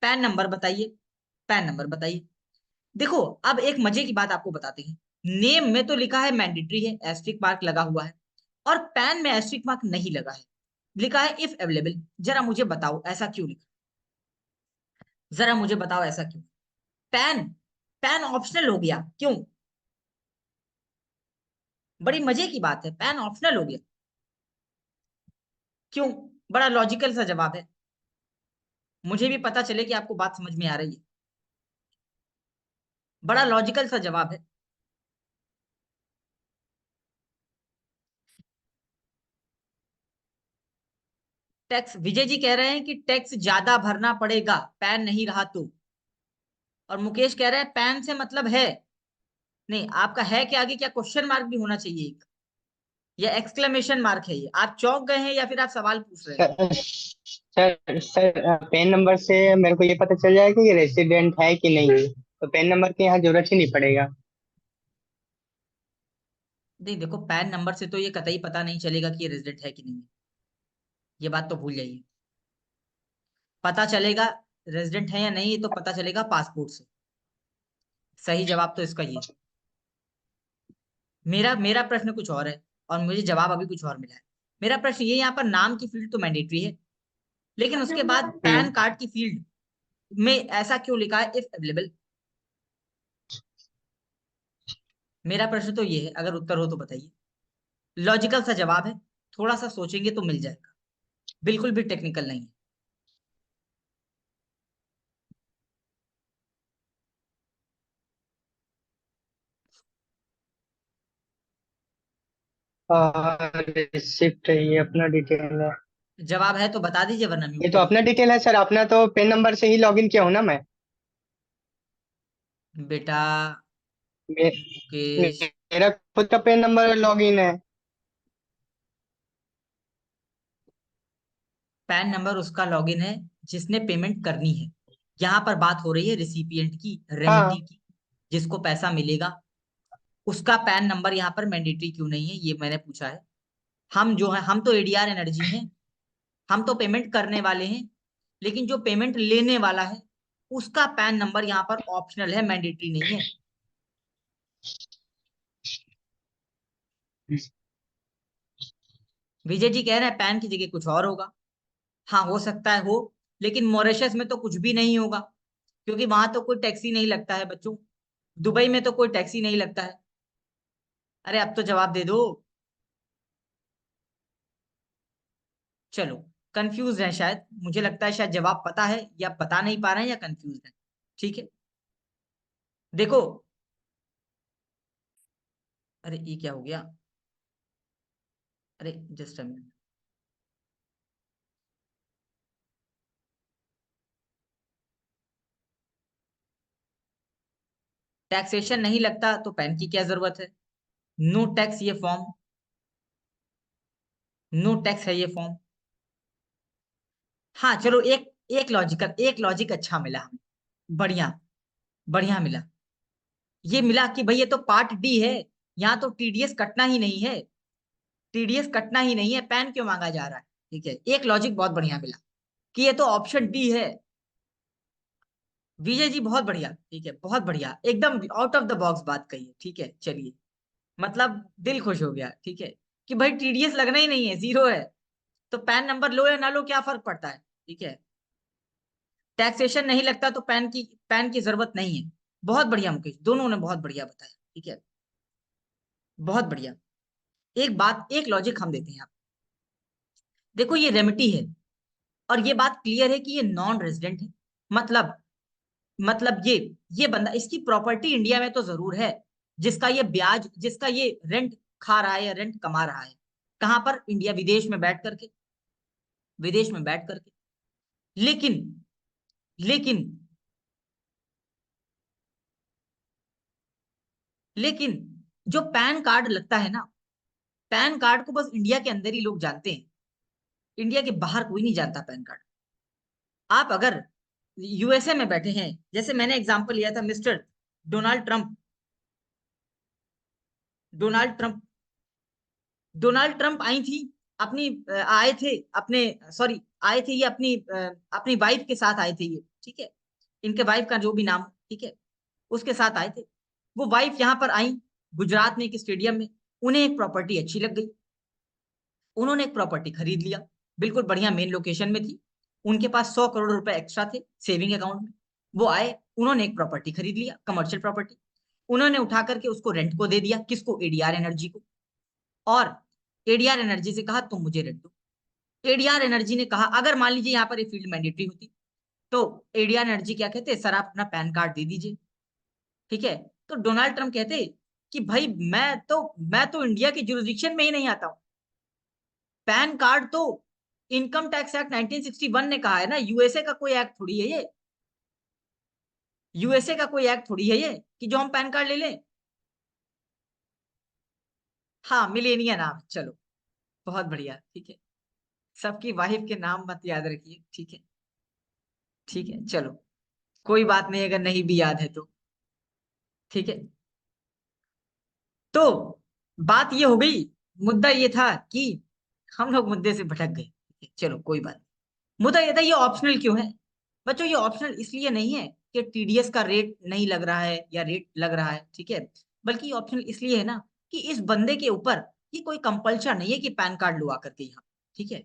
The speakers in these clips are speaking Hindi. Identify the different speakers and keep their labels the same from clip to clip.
Speaker 1: पैन नंबर बताइए, पैन नंबर बताइए। देखो अब एक मजे की बात आपको बताते हैं। नेम में तो लिखा है मैंडेटरी है, एस्ट्रिक मार्क लगा हुआ है, और पैन में एस्ट्रिक मार्क नहीं लगा है, लिखा है इफ अवेलेबल। जरा मुझे बताओ ऐसा क्यों लिखा, जरा मुझे बताओ ऐसा क्यों। पैन, पैन ऑप्शनल हो गया क्यों? बड़ी मजे की बात है, पैन ऑप्शनल हो गया क्यों? बड़ा लॉजिकल सा जवाब है, मुझे भी पता चले कि आपको बात समझ में आ रही है। बड़ा लॉजिकल सा जवाब है। टैक्स, विजय जी कह रहे हैं कि टैक्स ज्यादा भरना पड़ेगा पैन नहीं रहा तो। और मुकेश कह रहे हैं पैन से मतलब है। नहीं, आपका है के आगे क्या क्वेश्चन मार्क भी होना चाहिए एक, या एक्सक्लेमेशन मार्क है ये? आप चौंक गए हैं या फिर आप सवाल पूछ रहे हैं?
Speaker 2: सर पेन नंबर से मेरे को ये पता चल जाएगा कि ये रेसिडेंट है कि नहीं है, तो पेन नंबर की यहाँ जरूरत ही नहीं पड़ेगा।
Speaker 1: नहीं देखो, पैन नंबर से तो ये कतई पता नहीं चलेगा कि ये रेजिडेंट है कि नहीं है, ये बात तो भूल जाइए। पता चलेगा रेजिडेंट है या नहीं, ये तो पता चलेगा पासपोर्ट से। सही जवाब तो इसका ये है। मेरा मेरा प्रश्न कुछ और है, और मुझे जवाब अभी कुछ और मिला है। मेरा प्रश्न ये, यहाँ पर नाम की फील्ड तो मैंडेटरी है, लेकिन उसके बाद पैन
Speaker 2: हम्म।
Speaker 1: कार्ड की फील्ड में ऐसा क्यों लिखा है इफ अवेलेबल? मेरा प्रश्न तो ये है, अगर उत्तर हो तो बताइए। लॉजिकल सा जवाब है, थोड़ा सा सोचेंगे तो मिल जाएगा, बिल्कुल भी टेक्निकल नहीं है।
Speaker 2: और रिसिप्ट ये अपना डिटेल है।
Speaker 1: जवाब है तो बता दीजिए, वरना
Speaker 2: ये
Speaker 1: म्यूट
Speaker 2: तो
Speaker 1: करिए।
Speaker 2: अपना डिटेल है सर, अपना तो पेन नंबर से ही लॉगिन किया हूं ना मैं।
Speaker 1: बेटा
Speaker 2: मे,
Speaker 1: मुकेश,
Speaker 2: मेरा खुद का पेन नंबर लॉगिन है।
Speaker 1: पैन नंबर उसका लॉगिन है जिसने पेमेंट करनी है। यहाँ पर बात हो रही है रिसिपिएंट की, रेमिटी
Speaker 2: हाँ।
Speaker 1: की, जिसको पैसा मिलेगा। उसका पैन नंबर यहाँ पर मैंडेटरी क्यों नहीं है, ये मैंने पूछा है। हम जो है, हम तो एडीआर एनर्जी हैं, हम तो पेमेंट करने वाले हैं, लेकिन जो पेमेंट लेने वाला है उसका पैन नंबर यहाँ पर ऑप्शनल है, मैंडेटरी नहीं है। विजय जी कह रहे हैं पैन की जगह कुछ और होगा। हाँ हो सकता है हो, लेकिन मॉरिशस में तो कुछ भी नहीं होगा, क्योंकि वहां तो कोई टैक्सी नहीं लगता है बच्चों। दुबई में तो कोई टैक्सी नहीं लगता है। अरे अब तो जवाब दे दो। चलो, कंफ्यूज है शायद, मुझे लगता है शायद जवाब पता है, या बता नहीं पा रहे हैं, या कंफ्यूज है। ठीक है, देखो। अरे ये क्या हो गया? अरे जस्ट अ मिनट। टैक्सेशन नहीं लगता तो पैन की क्या जरूरत है? नो टैक्स ये फॉर्म, नो टैक्स है ये फॉर्म। हाँ चलो, एक एक लॉजिकल, एक लॉजिक अच्छा मिला हमें, बढ़िया, बढ़िया मिला। ये मिला कि भाई ये तो पार्ट डी है, यहाँ तो टीडीएस कटना ही नहीं है, टीडीएस कटना ही नहीं है, पैन क्यों मांगा जा रहा है? ठीक है, एक लॉजिक बहुत बढ़िया मिला कि ये तो ऑप्शन डी है। विजय जी बहुत बढ़िया, ठीक है, बहुत बढ़िया, एकदम आउट ऑफ द बॉक्स बात कही है। ठीक है चलिए, मतलब दिल खुश हो गया। ठीक है, कि भाई टीडीएस लगना ही नहीं है, जीरो है, तो पैन नंबर लो या ना लो क्या फर्क पड़ता है। ठीक है, टैक्सेशन नहीं लगता तो पैन की जरूरत नहीं है। बहुत बढ़िया मुकेश, दोनों ने बहुत बढ़िया बताया। ठीक है, बहुत बढ़िया। एक बात, एक लॉजिक हम देते हैं आप, देखो ये रेमिटी है, और ये बात क्लियर है कि ये नॉन रेजिडेंट है। मतलब मतलब ये बंदा, इसकी प्रॉपर्टी इंडिया में तो जरूर है, जिसका ये ब्याज, जिसका ये रेंट खा रहा है या रेंट कमा रहा है, कहां पर? इंडिया, विदेश में बैठ करके, विदेश में बैठ करके। लेकिन लेकिन लेकिन जो पैन कार्ड लगता है ना, पैन कार्ड को बस इंडिया के अंदर ही लोग जानते हैं, इंडिया के बाहर कोई नहीं जानता पैन कार्ड। आप अगर यूएसए में बैठे हैं, जैसे मैंने एग्जांपल लिया था mister Donald Trump, Donald Trump, Donald Trump आई थी अपनी आए थे अपने, सॉरी, आए थे ये अपनी अपनी वाइफ के साथ आए थे ये, ठीक है, इनके वाइफ का जो भी नाम, ठीक है, उसके साथ आए थे। वो वाइफ यहाँ पर आई गुजरात में एक स्टेडियम में, उन्हें एक प्रॉपर्टी अच्छी लग गई, उन्होंने एक प्रॉपर्टी खरीद लिया, बिल्कुल बढ़िया मेन लोकेशन में थी, उनके पास 100 करोड़ रुपए एक्स्ट्रा थे सेविंग अकाउंट में। वो आए, उन्होंने एक प्रॉपर्टी खरीद लिया, कमर्शियल प्रॉपर्टी, उन्होंने उठा करके उसको रेंट को दे दिया, किसको, एडीआर एनर्जी को। और एडीआर एनर्जी से कहा तुम मुझे रेंट दो। एडीआर एनर्जी ने कहा अगर मान लीजिए यहाँ पर ये फील्ड मैंडेटरी होती, तो एडीआर एनर्जी क्या कहते, सर आप अपना पैन कार्ड दे दीजिए, ठीक है। तो डोनाल्ड ट्रंप कहते कि भाई मैं तो इंडिया की जुरिस्डिक्शन में ही नहीं आता हूं, पैन कार्ड तो इनकम टैक्स एक्ट 1961 ने कहा है ना, यूएसए का कोई एक्ट थोड़ी है ये, यूएसए का कोई एक्ट थोड़ी है ये कि जो हम पैन कार्ड ले लें। हाँ, मिलेनिया नाम है, चलो बहुत बढ़िया, ठीक है। सबकी वाइफ के नाम मत याद रखिए, ठीक है, ठीक है, चलो कोई बात नहीं अगर नहीं भी याद है तो, ठीक है। तो बात ये हो गई, मुद्दा ये था कि हम लोग मुद्दे से भटक गए, ठीक है, चलो कोई बात नहीं। मुद्दा ये था ये ऑप्शनल क्यों है बच्चों, ये ऑप्शनल इसलिए नहीं है कि टीडीएस का रेट नहीं लग रहा है या रेट लग रहा है, ठीक है, बल्कि ये ऑप्शनल इसलिए है ना कि इस बंदे के ऊपर ये कोई कंपल्शन नहीं है कि पैन कार्ड लो आकर के यहाँ, ठीक है।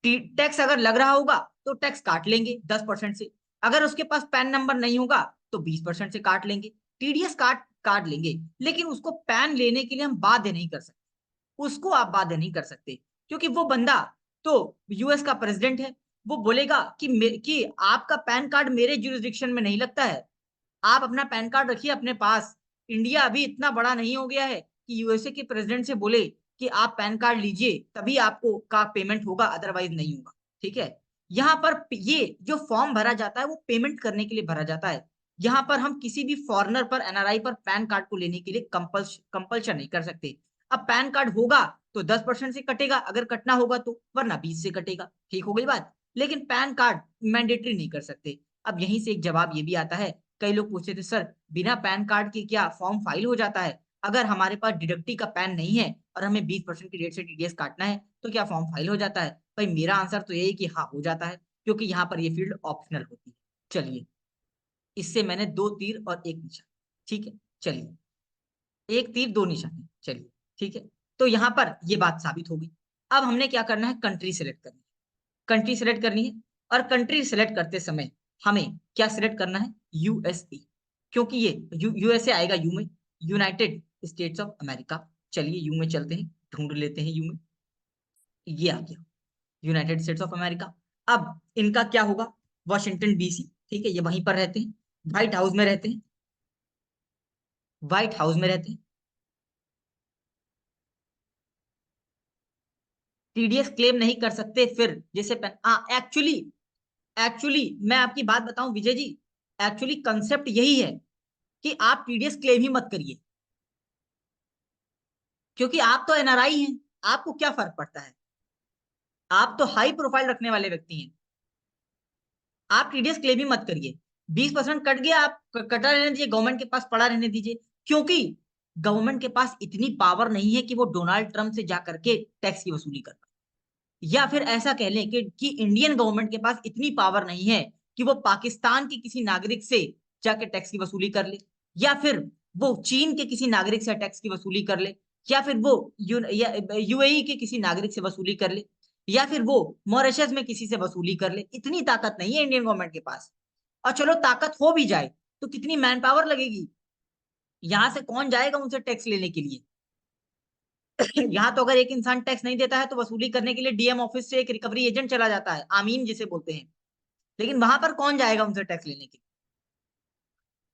Speaker 1: टैक्स अगर लग रहा होगा तो टैक्स काट लेंगे 10% से, अगर उसके पास पैन नंबर नहीं होगा तो 20% से काट लेंगे, टीडीएस काट काट लेंगे, लेकिन उसको पैन लेने के लिए हम बाध्य नहीं कर सकते, उसको आप बाध्य नहीं कर सकते, क्योंकि वो बंदा तो यूएस का प्रेसिडेंट है, वो बोलेगा कि आपका पैन कार्ड मेरे जुरिस्डिक्शन में नहीं लगता है, आप अपना पैन कार्ड रखिए अपने पास। इंडिया अभी इतना बड़ा नहीं हो गया है कि यूएसए के प्रेसिडेंट से बोले कि आप पैन कार्ड लीजिए तभी आपको का पेमेंट होगा, अदरवाइज नहीं होगा, ठीक है। यहाँ पर ये जो फॉर्म भरा जाता है वो पेमेंट करने के लिए भरा जाता है, यहाँ पर हम किसी भी फॉरेनर पर, एनआरआई पर पैन कार्ड को लेने के लिए कंपल्शन नहीं कर सकते। अब पैन कार्ड होगा तो 10% से कटेगा, अगर कटना होगा तो, वरना 20 से कटेगा, ठीक हो गई बात। लेकिन पैन कार्ड मैंडेटरी नहीं कर सकते। अब यहीं से एक जवाब ये भी आता है, कई लोग पूछते थे सर बिना पैन कार्ड के क्या फॉर्म फाइल हो जाता है, अगर हमारे पास डिडक्टी का पैन नहीं है और हमें 20% की रेट से टीडीएस काटना है तो क्या फॉर्म फाइल हो जाता है। भाई मेरा आंसर तो यही कि हाँ हो जाता है, क्योंकि यहाँ पर ये फील्ड ऑप्शनल होती है। चलिए, इससे मैंने 2 तीर और 1 निशान, ठीक है, चलिए 1 तीर 2 निशान, चलिए, ठीक है। तो यहाँ पर ये बात साबित हो गई। अब हमने क्या करना है, कंट्री सेलेक्ट करनी है, कंट्री सेलेक्ट करनी है, और कंट्री सेलेक्ट करते समय हमें क्या सिलेक्ट करना है, यूएसए, क्योंकि ये यूएसए आएगा यू में, यूनाइटेड स्टेट्स ऑफ अमेरिका। चलिए यू में चलते हैं, ढूंढ लेते हैं यू में, ये आ गया यूनाइटेड स्टेट्स ऑफ अमेरिका। अब इनका क्या होगा, वॉशिंगटन डीसी, ठीक है, ये वहीं पर रहते हैं, व्हाइट हाउस में रहते हैं, व्हाइट हाउस में रहते हैं। टीडीएस क्लेम नहीं कर सकते फिर, जैसे एक्चुअली एक्चुअली मैं आपकी बात बताऊं विजय जी, एक्चुअली कंसेप्ट यही है कि आप टीडीएस क्लेम ही मत करिए, क्योंकि आप तो एनआरआई हैं, आपको क्या फर्क पड़ता है, आप तो हाई प्रोफाइल रखने वाले व्यक्ति हैं, आप टीडीएस क्लेम ही मत करिए। 20% कट गया, आप कटा रहने दीजिए, गवर्नमेंट के पास पड़ा रहने दीजिए, क्योंकि गवर्नमेंट के पास इतनी पावर नहीं है कि वो डोनाल्ड ट्रंप से जाकर के टैक्स की वसूली कर पाए, या फिर ऐसा कह लें कि इंडियन गवर्नमेंट के पास इतनी पावर नहीं है कि वो पाकिस्तान के किसी नागरिक से जाके टैक्स की वसूली कर ले, या फिर वो चीन के किसी नागरिक से टैक्स की वसूली कर ले, या फिर वो यूएई के किसी नागरिक से वसूली कर ले, या फिर वो मॉरिशस में किसी से वसूली कर ले। इतनी ताकत नहीं है इंडियन गवर्नमेंट के पास। और चलो ताकत हो भी जाए तो कितनी मैन पावर लगेगी, यहां से कौन जाएगा उनसे टैक्स लेने के लिए। यहाँ तो अगर एक इंसान टैक्स नहीं देता है तो वसूली करने के लिए डीएम ऑफिस से एक रिकवरी एजेंट चला जाता है, आमीन जिसे बोलते हैं, लेकिन वहां पर कौन जाएगा उनसे टैक्स लेने के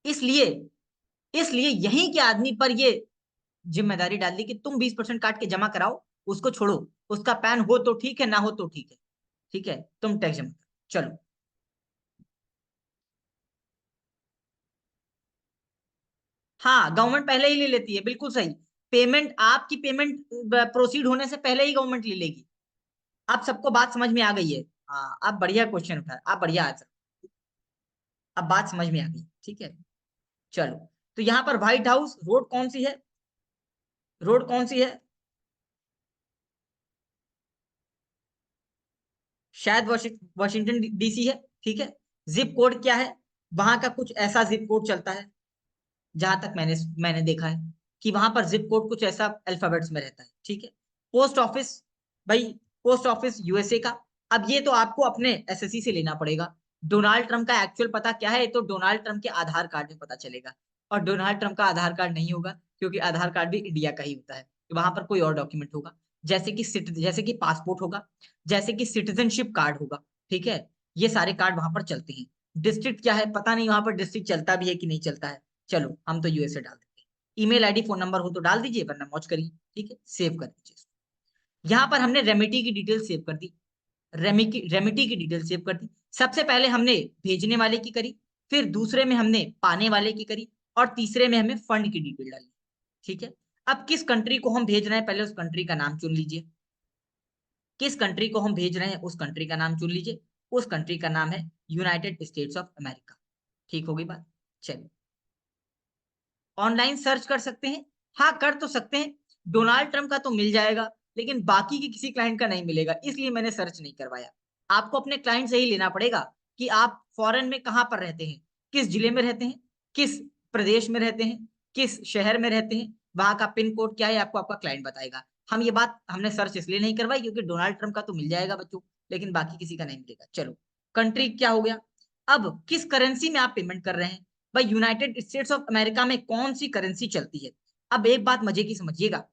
Speaker 1: लिए। इसलिए इसलिए यहीं के आदमी पर ये जिम्मेदारी डाल दी कि तुम 20% काट के जमा कराओ, उसको छोड़ो, उसका पैन हो तो ठीक है, ना हो तो ठीक है, ठीक है, तुम टैक्स जमा करो, चलो। हाँ, गवर्नमेंट पहले ही ले लेती है, बिल्कुल सही। पेमेंट, आपकी पेमेंट प्रोसीड होने से पहले ही गवर्नमेंट ले लेगी। आप सबको बात समझ में आ गई है। हाँ, आप बढ़िया क्वेश्चन उठाए, आप बढ़िया आंसर, अब बात समझ में आ गई, ठीक है, चलो। तो यहाँ पर व्हाइट हाउस, रोड कौन सी है, रोड कौन सी है, शायद वाशिंगटन डीसी है, ठीक है। जिप कोड क्या है, वहां का कुछ ऐसा जिप कोड चलता है, जहां तक मैंने देखा है कि वहां पर जिप कोड कुछ ऐसा अल्फाबेट्स में रहता है, ठीक है। पोस्ट ऑफिस, भाई पोस्ट ऑफिस यूएसए का। अब ये तो आपको अपने एसएससी से लेना पड़ेगा। डोनाल्ड ट्रंप का एक्चुअल पता क्या है, तो डोनाल्ड ट्रंप के आधार कार्ड में पता चलेगा। और डोनाल्ड ट्रंप का आधार कार्ड नहीं होगा, क्योंकि आधार कार्ड भी इंडिया का ही होता है, वहां पर कोई और डॉक्यूमेंट होगा, जैसे कि पासपोर्ट होगा, जैसे कि सिटीजनशिप कार्ड होगा, ठीक है। ये सारे कार्ड वहां पर चलते हैं। डिस्ट्रिक्ट क्या है पता नहीं, वहां पर डिस्ट्रिक्ट चलता भी है कि नहीं चलता है। चलो हम तो यूएसए डाल देंगे। ईमेल आईडी फोन नंबर हो तो डाल दीजिए, वरना मौज करिए, ठीक है, सेव कर दीजिए। यहाँ पर हमने रेमिटी की डिटेल सेव कर दी, रेमिटी की डिटेल सेव कर दी। सबसे पहले हमने भेजने वाले की करी, फिर दूसरे में हमने पाने वाले की करी, और तीसरे में हमने फंड की डिटेल डाली, ठीक है। अब किस कंट्री को हम भेज रहे हैं, पहले उस कंट्री का नाम चुन लीजिए। किस कंट्री को हम भेज रहे हैं उस कंट्री का नाम चुन लीजिए। उस कंट्री का नाम है यूनाइटेड स्टेट्स ऑफ अमेरिका। ठीक होगी बात। चलिए, ऑनलाइन सर्च कर सकते हैं, हाँ कर तो सकते हैं। डोनाल्ड ट्रंप का तो मिल जाएगा, लेकिन बाकी के किसी क्लाइंट का नहीं मिलेगा, इसलिए मैंने सर्च नहीं करवाया। आपको अपने क्लाइंट से ही लेना पड़ेगा कि आप फॉरेन में कहाँ पर रहते हैं, किस जिले में रहते हैं, किस प्रदेश में रहते हैं, किस शहर में रहते हैं, वहां का पिन कोड क्या है, आपको आपका क्लाइंट बताएगा। हम ये बात हमने सर्च इसलिए नहीं करवाई क्योंकि डोनाल्ड ट्रंप का तो मिल जाएगा बच्चों, लेकिन बाकी किसी का नहीं मिलेगा। चलो, कंट्री क्या हो गया। अब किस करेंसी में आप पेमेंट कर रहे हैं, भाई यूनाइटेड स्टेट्स ऑफ अमेरिका में कौन सी करेंसी चलती है। अब एक बात मजे की समझिएगा,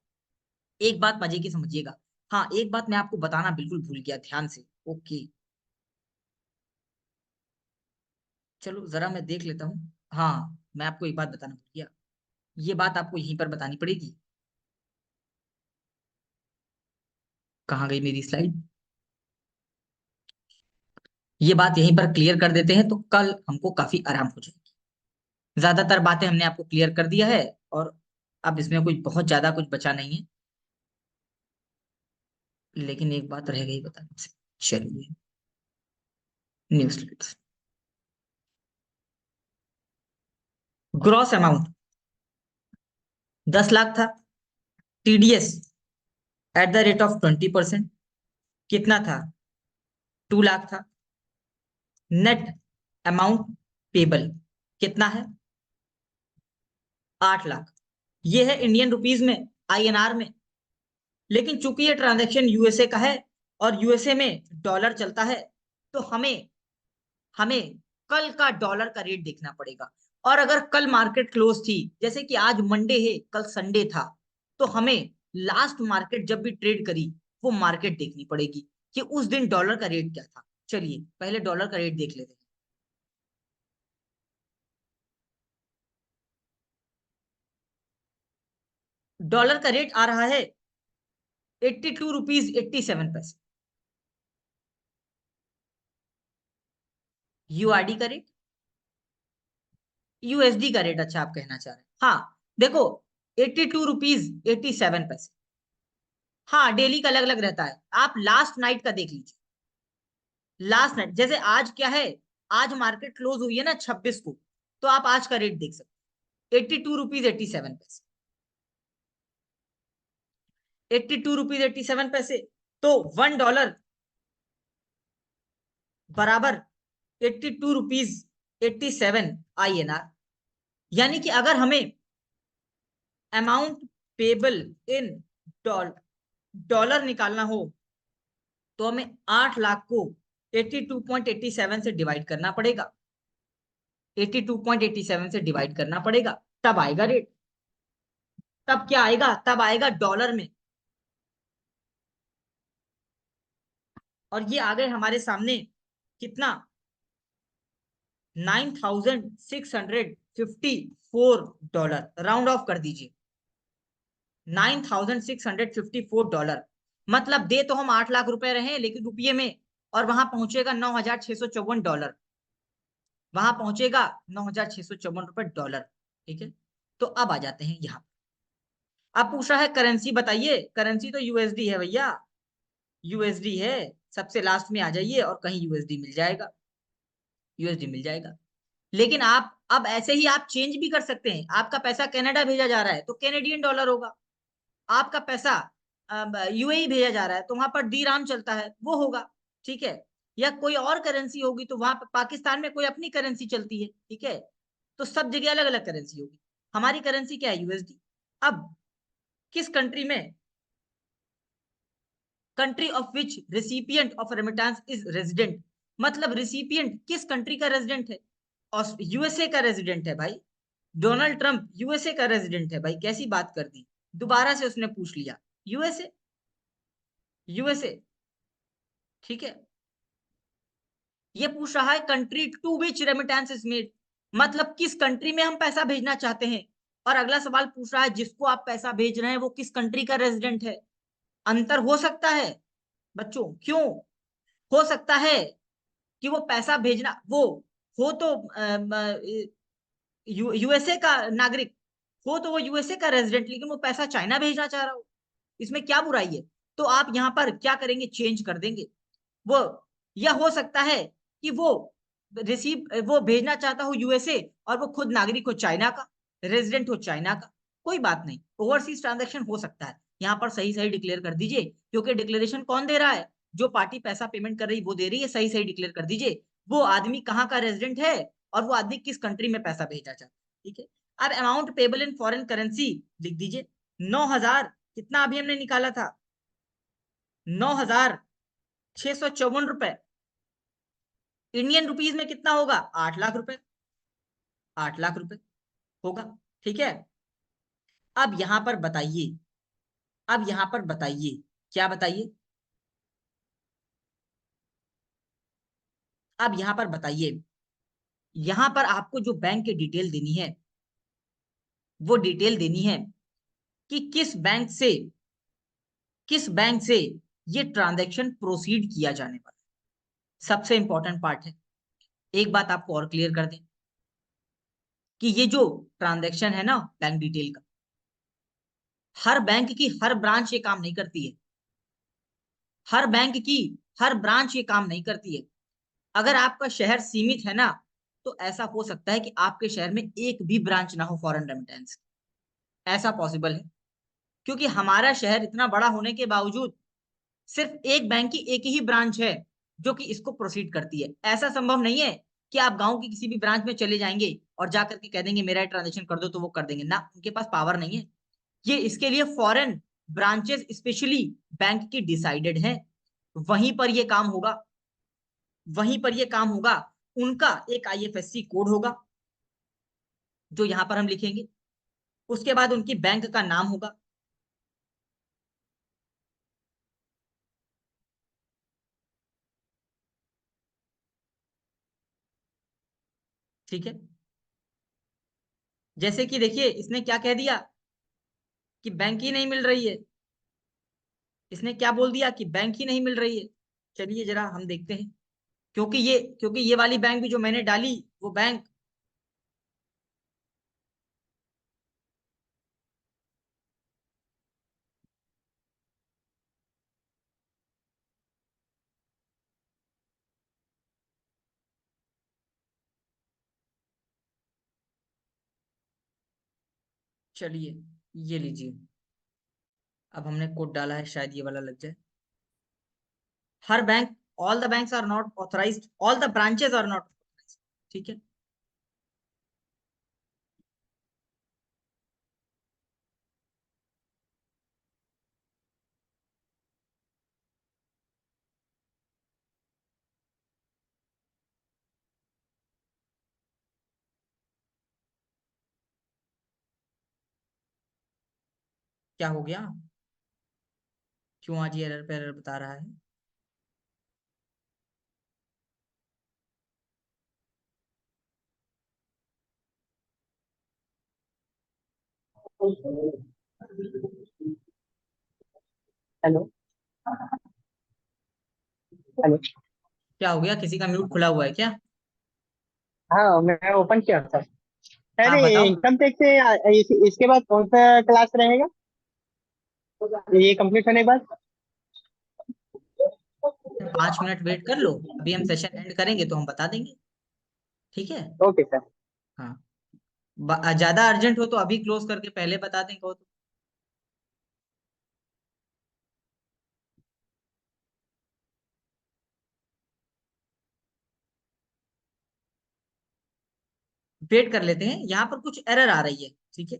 Speaker 1: एक बात मजे की समझिएगा। हाँ, एक बात मैं आपको बताना बिल्कुल भूल गया, ध्यान से। ओके, चलो जरा मैं देख लेता हूँ। हाँ, मैं आपको एक बात बताना भूल गया, ये बात आपको यहीं पर बतानी पड़ेगी। कहाँ गई मेरी स्लाइड। ये बात यहीं पर क्लियर कर देते हैं, तो कल हमको काफी आराम हो जाएगी। ज्यादातर बातें हमने आपको क्लियर कर दिया है, और अब इसमें कुछ बहुत ज्यादा कुछ बचा नहीं है, लेकिन एक बात रह गई बताने से। चलिए, news slides. Gross amount 10 lakh था। TDS at the rate of 20% कितना था, 2 लाख था। नेट अमाउंट पेबल कितना है, 8 लाख। ये है इंडियन रुपीज में, आईएनआर में। लेकिन चूंकि ये ट्रांजैक्शन यूएसए का है और यूएसए में डॉलर चलता है, तो हमें हमें कल का डॉलर का रेट देखना पड़ेगा। और अगर कल मार्केट क्लोज थी, जैसे कि आज मंडे है, कल संडे था, तो हमें लास्ट मार्केट जब भी ट्रेड करी, वो मार्केट देखनी पड़ेगी कि उस दिन डॉलर का रेट क्या था। चलिए पहले डॉलर का रेट देख लेते हैं। डॉलर का रेट आ रहा है 82 रुपीज 87 पैसे। यूआरडी का रेट, यूएसडी का रेट, अच्छा आप कहना चाह रहे हैं। हाँ देखो, 82 रुपीज 87 पैसे। हाँ, डेली का अलग अलग रहता है, आप लास्ट नाइट का देख लीजिए। लास्ट नाइट, जैसे आज क्या है, आज मार्केट क्लोज हुई है ना 26 को, तो आप आज का रेट देख सकते, 82 रुपीज 87 पैसे। 82 रुपीज 87 पैसे, तो $1 बराबर 82 रुपीज 87 INR। यानी कि अगर हमें amount payable in dollar dollar निकालना हो, तो हमें 8 लाख को 82.87 से डिवाइड करना पड़ेगा। 82.87 से डिवाइड करना पड़ेगा, तब आएगा रेट। तब क्या आएगा, तब आएगा डॉलर में। और ये आ गए हमारे सामने कितना, $9,654, राउंड ऑफ कर दीजिए, $9,654। मतलब दे तो हम 8 लाख रुपए रहे, लेकिन रुपये में, और वहां पहुंचेगा $9,654। वहां पहुंचेगा $9,654 डॉलर, ठीक है। तो अब आ जाते हैं यहाँ। अब पूछ रहा है करेंसी बताइए, करेंसी तो यूएसडी है भैया, यूएसडी है। सबसे लास्ट में आ जाइए और कहीं यूएसडी मिल जाएगा, यूएसडी मिल जाएगा। लेकिन आप अब ऐसे ही आप चेंज भी कर सकते हैं। आपका पैसा कनाडा भेजा जा रहा है तो कैनेडियन डॉलर होगा, आपका पैसा यूएई भेजा जा रहा है तो वहां पर डी राम चलता है, वो होगा, ठीक है। या कोई और करेंसी होगी, तो वहां पे पाकिस्तान में कोई अपनी करेंसी चलती है, ठीक है, तो सब जगह अलग अलग करेंसी होगी। हमारी करेंसी क्या है? यूएसडी। अब किस कंट्री में, country of which recipient of remittance is resident, मतलब रिसिपिएंट किस कंट्री का रेजिडेंट है? और यूएसए का रेजिडेंट है भाई। डोनाल्ड ट्रंप यूएसए का रेजिडेंट है भाई, कैसी बात कर दी, दोबारा से उसने पूछ लिया। यूएसए, यूएसए, ठीक है। ये पूछ रहा है country to which remittance is made, मतलब किस कंट्री में हम पैसा भेजना चाहते हैं। और अगला सवाल पूछ रहा है जिसको आप पैसा भेज रहे हैं वो किस कंट्री का रेजिडेंट है। अंतर हो सकता है बच्चों, क्यों? हो सकता है कि वो पैसा भेजना, वो हो तो यूएसए का नागरिक, हो तो वो यूएसए का रेजिडेंट, लेकिन वो पैसा चाइना भेजना चाह रहा हो, इसमें क्या बुराई है? तो आप यहाँ पर क्या करेंगे, चेंज कर देंगे वो। या हो सकता है कि वो वो भेजना चाहता हो यूएसए और वो खुद नागरिक हो चाइना का, रेजिडेंट हो चाइना का, कोई बात नहीं, ओवरसीज ट्रांजैक्शन हो सकता है। यहाँ पर सही सही डिक्लेयर कर दीजिए, क्योंकि डिक्लेरेशन कौन दे रहा है? जो पार्टी पैसा पेमेंट कर रही वो दे रही है, सही सही डिक्लेयर कर दीजिए वो आदमी कहाँ का रेजिडेंट है और वो आदमी किस कंट्री में पैसा भेजना चाहता है, ठीक है। अब amount payable in foreign currency लिख दीजिए, 9,000, कितना अभी हमने निकाला था, 9,654 रुपए। इंडियन रुपीज में कितना होगा? 8 लाख रुपए, 8 लाख रुपए होगा, ठीक है। अब यहां पर बताइए, अब यहां पर बताइए, क्या बताइए, अब यहां पर बताइए, यहां पर आपको जो बैंक की डिटेल देनी है, वो डिटेल देनी है कि किस बैंक से ये ट्रांजैक्शन प्रोसीड किया जाने वाला है। सबसे इंपॉर्टेंट पार्ट है। एक बात आपको और क्लियर कर दें कि ये जो ट्रांजैक्शन है ना बैंक डिटेल का, हर बैंक की हर ब्रांच ये काम नहीं करती है, हर बैंक की हर ब्रांच ये काम नहीं करती है। अगर आपका शहर सीमित है ना, तो ऐसा हो सकता है कि आपके शहर में एक भी ब्रांच ना हो फॉरेन रेमिटेंस, ऐसा पॉसिबल है। क्योंकि हमारा शहर इतना बड़ा होने के बावजूद सिर्फ एक बैंक की एक ही ब्रांच है जो कि इसको प्रोसीड करती है। ऐसा संभव नहीं है कि आप गांव की किसी भी ब्रांच में चले जाएंगे और जाकर के कह देंगे मेरा ट्रांजेक्शन कर दो, तो वो कर देंगे ना, उनके पास पावर नहीं है। ये इसके लिए फॉरेन ब्रांचेस स्पेशली बैंक की डिसाइडेड है, वहीं पर ये काम होगा, वहीं पर ये काम होगा। उनका एक आईएफएससी कोड होगा जो यहां पर हम लिखेंगे, उसके बाद उनकी बैंक का नाम होगा, ठीक है। जैसे कि देखिए इसने क्या कह दिया कि बैंक ही नहीं मिल रही है, इसने क्या बोल दिया कि बैंक ही नहीं मिल रही है। चलिए जरा हम देखते हैं, क्योंकि ये वाली बैंक भी जो मैंने डाली, वो बैंक, चलिए ये लीजिए, अब हमने कोड डाला है, शायद ये वाला लग जाए। हर bank, all the banks are not authorised, all the branches are not authorised, ठीक है। क्या हो गया? क्यों आज ये एरर पे एरर बता रहा है?
Speaker 2: हेलो। हेलो।
Speaker 1: क्या हो गया, किसी का म्यूट खुला हुआ है क्या?
Speaker 2: हाँ, मैं ओपन किया था।
Speaker 1: हाँ
Speaker 2: अरे,
Speaker 1: बताओ।
Speaker 2: इनकम टैक्स से इसके बाद कौन सा क्लास रहेगा ये कंप्लीट होने के बाद?
Speaker 1: 5 मिनट वेट कर लो, अभी हम सेशन एंड करेंगे तो हम बता देंगे, ठीक है।
Speaker 2: Okay sir.
Speaker 1: हाँ, ज्यादा अर्जेंट हो तो अभी क्लोज करके पहले बता दें कहो तो। वेट कर लेते हैं, यहाँ पर कुछ एरर आ रही है, ठीक है।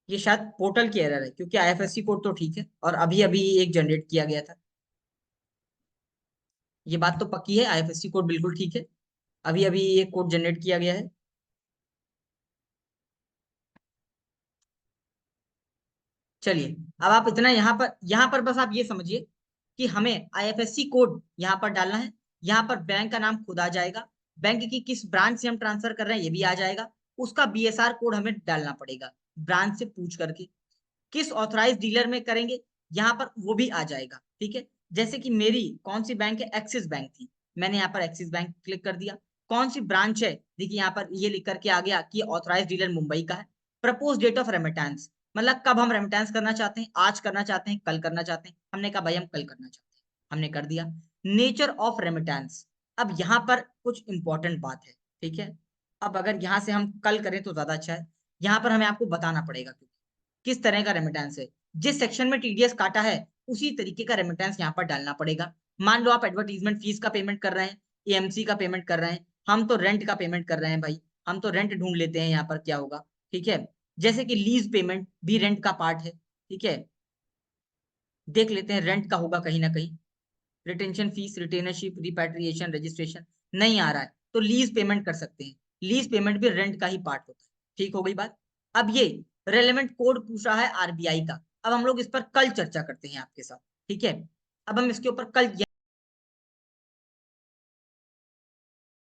Speaker 1: ये शायद पोर्टल की एरर है, क्योंकि आईएफएससी कोड तो ठीक है और अभी अभी एक जनरेट किया गया था। ये बात तो पक्की है, आईएफएससी कोड बिल्कुल ठीक है, अभी अभी एक कोड जनरेट किया गया है। चलिए, अब आप इतना यहाँ पर बस आप ये समझिए कि हमें आईएफएससी कोड यहाँ पर डालना है। यहाँ पर बैंक का नाम खुद आ जाएगा, बैंक की किस ब्रांच से हम ट्रांसफर कर रहे हैं ये भी आ जाएगा, उसका बीएसआर कोड हमें डालना पड़ेगा ब्रांच से पूछ करके। किस ऑथराइज डीलर में करेंगे यहाँ पर वो भी आ जाएगा, ठीक है। जैसे कि मेरी कौन सी बैंक है, एक्सिस बैंक थी, मैंने यहाँ पर एक्सिस बैंक क्लिक कर दिया। कौन सी ब्रांच है, देखिए यहाँ पर ये लिख करके आ गया कि ऑथराइज डीलर मुंबई का है। प्रपोज डेट ऑफ रेमिटेंस, मतलब कब हम रेमिटेंस करना चाहते हैं, आज करना चाहते हैं, कल करना चाहते हैं। हमने कहा भाई हम कल करना चाहते हैं, हमने कर दिया। नेचर ऑफ रेमिटेंस, अब यहाँ पर कुछ इंपॉर्टेंट बात है, ठीक है। अब अगर यहाँ से हम कल करें तो ज्यादा अच्छा है, यहाँ पर हमें आपको बताना पड़ेगा किस तरह का रेमिटेंस है। जिस सेक्शन में टीडीएस काटा है उसी तरीके का रेमिटेंस यहाँ पर डालना पड़ेगा। मान लो आप एडवर्टीजमेंट फीस का पेमेंट कर रहे हैं, एएमसी का पेमेंट कर रहे हैं, हम तो रेंट का पेमेंट कर रहे हैं भाई, हम तो रेंट ढूंढ लेते हैं यहाँ पर क्या होगा, ठीक है। जैसे कि लीज पेमेंट भी रेंट का पार्ट है, ठीक है। देख लेते हैं रेंट का होगा कहीं ना कहीं। रिटेंशन फीस, रिटेनरशिप, रिपैट्रिएशन, रजिस्ट्रेशन नहीं आ रहा है तो लीज पेमेंट कर सकते हैं, लीज पेमेंट भी रेंट का ही पार्ट होता है, ठीक हो गई बात। अब ये रेलेवेंट कोड पूछ रहा है आरबीआई का, अब हम लोग इस पर कल चर्चा करते हैं आपके साथ, ठीक है। अब हम इसके ऊपर कल